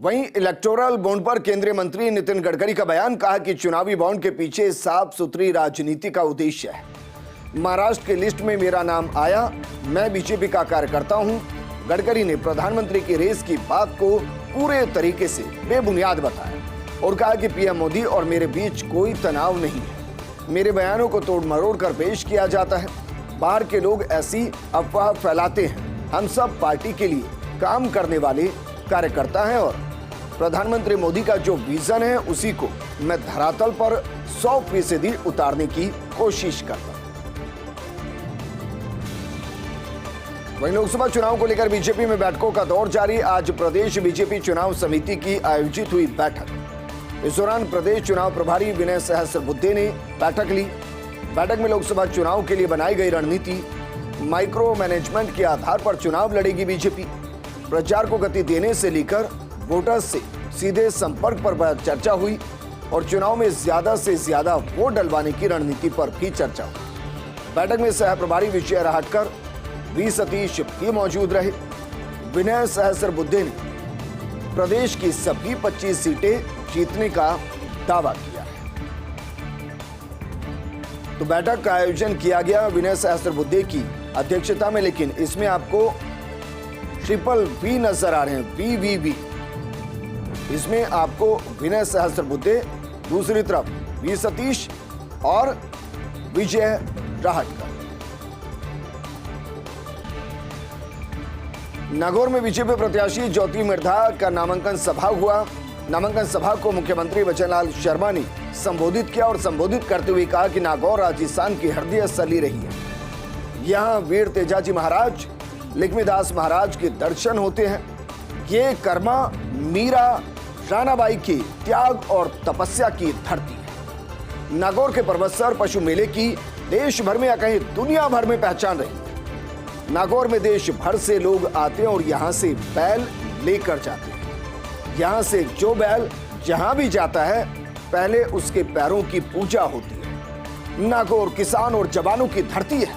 वहीं electoral bond पर केंद्रीय मंत्री नितिन गडकरी का बयान, कहा कि चुनावी बॉन्ड के पीछे साफ सुथरी राजनीति का उद्देश्य है। महाराष्ट्र की लिस्ट में मेरा नाम आया, मैं बीजेपी का कार्यकर्ता हूं। गडकरी ने प्रधानमंत्री की रेस की बात को पूरे तरीके से बेबुनियाद बताया और कहा कि पीएम मोदी और मेरे बीच कोई तनाव नहीं है। मेरे बयानों को तोड़ मरोड़ कर पेश किया जाता है। बाहर के लोग ऐसी अफवाह फैलाते हैं। हम सब पार्टी के लिए काम करने वाले कार्यकर्ता हैं और प्रधानमंत्री मोदी का जो विजन है उसी को मैं धरातल पर 100% उतारने की कोशिश करता हूं। वहीं लोकसभा चुनाव को लेकर बीजेपी में बैठकों का दौर जारी। आज प्रदेश बीजेपी चुनाव समिति की आयोजित हुई बैठक। इस दौरान प्रदेश चुनाव प्रभारी विनय सहस्रबुद्धे ने बैठक ली। बैठक में लोकसभा चुनाव के लिए बनाई गई रणनीति, माइक्रो मैनेजमेंट के आधार पर चुनाव लड़ेगी बीजेपी, प्रचार को गति देने से लेकर वोटर्स से सीधे संपर्क पर चर्चा हुई और चुनाव में ज्यादा से ज्यादा वोट डलवाने की रणनीति पर भी चर्चा हुई। बैठक में सह प्रभारी विजय राहटकर, वी सतीश भी मौजूद रहे। विनय सहस्रबुद्धे ने प्रदेश की सभी 25 सीटें जीतने का दावा किया है। तो बैठक का आयोजन किया गया विनय सहस्रबुद्धे की अध्यक्षता में, लेकिन इसमें आपको ट्रिपल वी नजर आ रहे हैं, VVV। इसमें आपको विनय सहस्रबुद्धे, दूसरी तरफ वी सतीश और विजय राहटकर। नागौर में बीजेपी प्रत्याशी ज्योति मिर्धा का नामांकन सभा हुआ। नामांकन सभा को मुख्यमंत्री वचनलाल शर्मा ने संबोधित किया और संबोधित करते हुए कहा कि नागौर राजस्थान की हृदय स्थली रही है। यहाँ वीर तेजाजी महाराज, लक्ष्मीदास महाराज के दर्शन होते हैं। ये कर्मा, मीरा, रानाबाई की त्याग और तपस्या की धरती है। नागौर के पर्वतसर पशु मेले की देश भर में या कहीं दुनिया भर में पहचान रही है। नागौर में देश भर से लोग आते हैं और यहाँ से बैल लेकर जाते हैं। यहाँ से जो बैल जहां भी जाता है पहले उसके पैरों की पूजा होती है। नागौर किसान और जवानों की धरती है,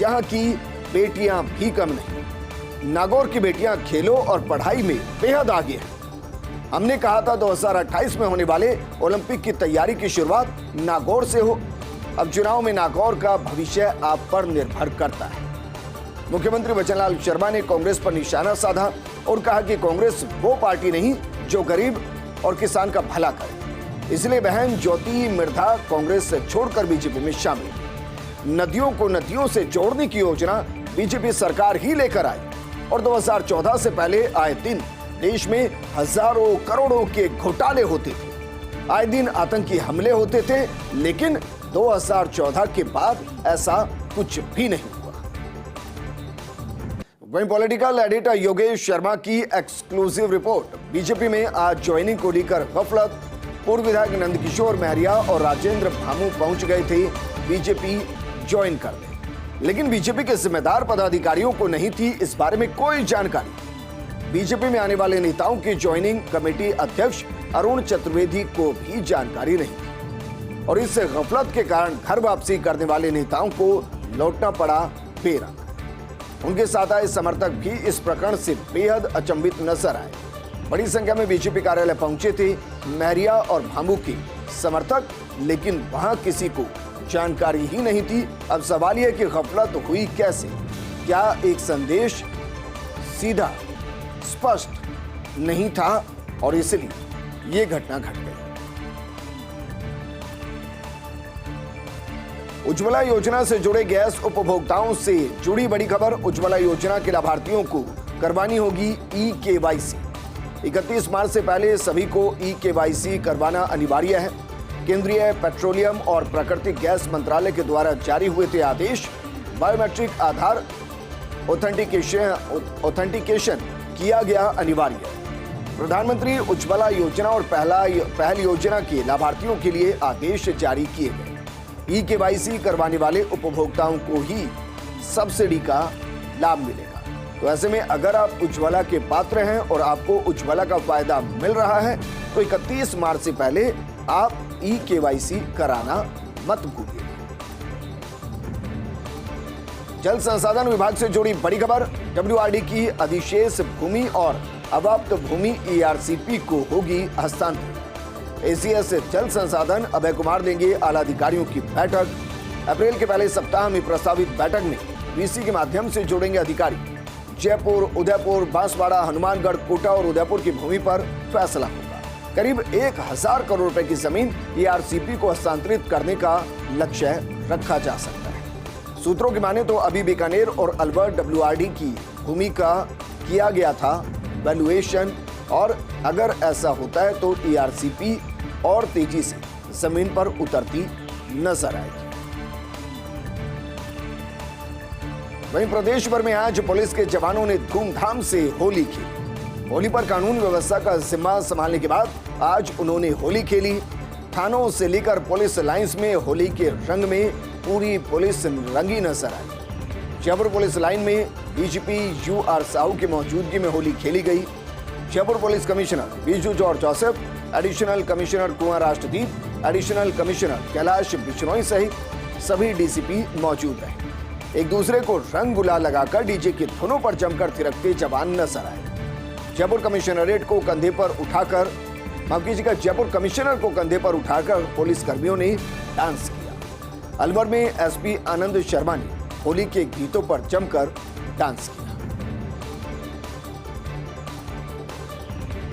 यहाँ की बेटियां भी कम नहीं। नागौर की बेटियां खेलों और पढ़ाई में बेहद आगे हैं। हमने कहा था 2028 में होने वाले ओलंपिक की तैयारी की शुरुआत नागौर से हो। अब चुनाव में नागौर का भविष्य आप पर निर्भर करता है। मुख्यमंत्री वचनलाल शर्मा ने कांग्रेस पर निशाना साधा और कहा कि कांग्रेस वो पार्टी नहीं जो गरीब और किसान का भला करे। इसलिए बहन ज्योति मिर्धा कांग्रेस से छोड़कर बीजेपी में शामिल। नदियों को नदियों से जोड़ने की योजना बीजेपी सरकार ही लेकर आई और 2014 से पहले आए दिन देश में हजारों करोड़ों के घोटाले होते थे। आए दिन आतंकी हमले होते थे, लेकिन 2014 के बाद ऐसा कुछ भी नहीं हुआ। वहीं पॉलिटिकल एडिटर योगेश शर्मा की एक्सक्लूसिव रिपोर्ट। बीजेपी में आज ज्वाइनिंग को लेकर गफलत। पूर्व विधायक नंदकिशोर महरिया और राजेंद्र भामू पहुंच गए थे बीजेपी ज्वाइन करने, लेकिन बीजेपी के जिम्मेदार पदाधिकारियों को नहीं थी इस बारे में कोई जानकारी। बीजेपी में आने वाले नेताओं की ज्वाइनिंग कमेटी अध्यक्ष अरुण चतुर्वेदी को भी जानकारी नहीं थी और इस गफलत के कारण घर वापसी करने वाले नेताओं को लौटना पड़ा बेरंग। उनके साथ आए समर्थक भी इस प्रकरण से बेहद अचंभित नजर आए। बड़ी संख्या में बीजेपी कार्यालय पहुंचे थे महरिया और भामू के समर्थक, लेकिन वहां किसी को जानकारी ही नहीं थी। अब सवाल यह कि गफलत हुई कैसे? क्या एक संदेश सीधा स्पष्ट नहीं था और इसलिए यह घटना घट गई? उज्ज्वला योजना से जुड़े गैस उपभोक्ताओं से जुड़ी बड़ी खबर। उज्ज्वला योजना के लाभार्थियों को करवानी होगी eKYC। 31 मार्च से पहले सभी को eKYC करवाना अनिवार्य है। केंद्रीय पेट्रोलियम और प्राकृतिक गैस मंत्रालय के द्वारा जारी हुए थे आदेश। बायोमेट्रिक आधार ऑथेंटिकेशन किया गया अनिवार्य। प्रधानमंत्री उज्ज्वला योजना और पहल योजना के लाभार्थियों के लिए आदेश जारी किए गए। eKYC करवाने वाले उपभोक्ताओं को ही सब्सिडी का लाभ मिलेगा। तो ऐसे में अगर आप उज्ज्वला के पात्र हैं और आपको उज्ज्वला का फायदा मिल रहा है तो 31 मार्च से पहले आप eKYC कराना मत भूलिए। जल संसाधन विभाग से जुड़ी बड़ी खबर। WRD की अधिशेष भूमि और अवाप्त भूमि ईआरसीपी को होगी हस्तांतरित। एसीएस जल संसाधन अभय कुमार लेंगे आला अधिकारियों की बैठक। अप्रैल के पहले सप्ताह में प्रस्तावित बैठक में वीसी के माध्यम से जोड़ेंगे अधिकारी। जयपुर, उदयपुर, बांसवाड़ा, हनुमानगढ़, कोटा और उदयपुर की भूमि पर फैसला होगा। करीब 1000 करोड़ रुपए की जमीन ईआरसीपी को हस्तांतरित करने का लक्ष्य रखा जा सकता है। सूत्रों की माने तो अभी बीकानेर और अलवर डब्ल्यूआरडी की भूमि का किया गया था वैल्यूएशन, और अगर ऐसा होता है तो ईआरसीपी और तेजी से जमीन पर उतरती नजर आएगी। वहीं प्रदेश भर में आज पुलिस के जवानों ने धूमधाम से होली खेली। होली पर कानून व्यवस्था का जिम्मा संभालने के बाद आज उन्होंने होली खेली। थानों से लेकर पुलिस लाइंस में होली के रंग में पूरी पुलिस रंगी नजर आई। जयपुर पुलिस लाइन में डीजीपी यूआर साहू की मौजूदगी में होली खेली गई। Jaipur police commissioner Biju George Joseph, additional commissioner Kunwar Rashtradeep, additional commissioner Kailash Bishnoi सहित सभी डीसीपी मौजूद रहे। एक दूसरे को रंग गुलाल लगाकर डीजे की धुनों पर जमकर थिरकते जवान नजर आए। जयपुर कमिश्नरेट को कंधे पर उठाकर जयपुर कमिश्नर को कंधे पर उठाकर पुलिस कर्मियों ने डांस किया। अलवर में एसपी आनंद शर्मा ने होली के गीतों पर जमकर डांस किया।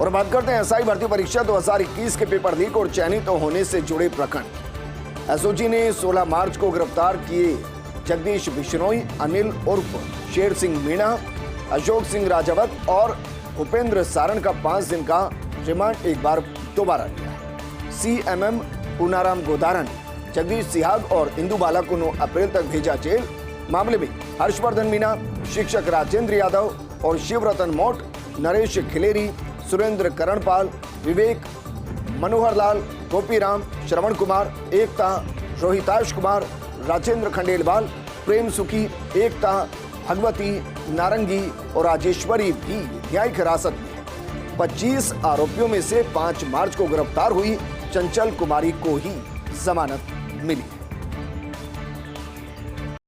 और बात करते हैं एसआई भर्ती परीक्षा 2021 के पेपर लीक और चयनित होने से जुड़े प्रकरण। एसओजी ने 16 मार्च को गिरफ्तार किए जगदीश बिश्नोई, अनिल उर्फ शेर सिंह मीणा, अशोक सिंह राजावत और भूपेंद्र सारण का 5 दिन का रिमांड एक बार दोबारा लिया। सीएमएम पूनाराम गोदारा ने जगदीश सिहाग और इंदु बाला को 9 अप्रैल तक भेजा जेल। मामले में हर्षवर्धन मीणा, शिक्षक राजेंद्र यादव और शिवरतन मोट, नरेश खिलेरी, सुरेंद्र करणपाल, विवेक, मनोहर लाल, गोपीराम, श्रवण कुमार, एकता, रोहिताश कुमार, राजेंद्र खंडेलवाल, प्रेम सुखी, एकता, भगवती, नारंगी और राजेश्वरी भी न्यायिक हिरासत में। 25 आरोपियों में से 5 मार्च को गिरफ्तार हुई चंचल कुमारी को ही जमानत मिली।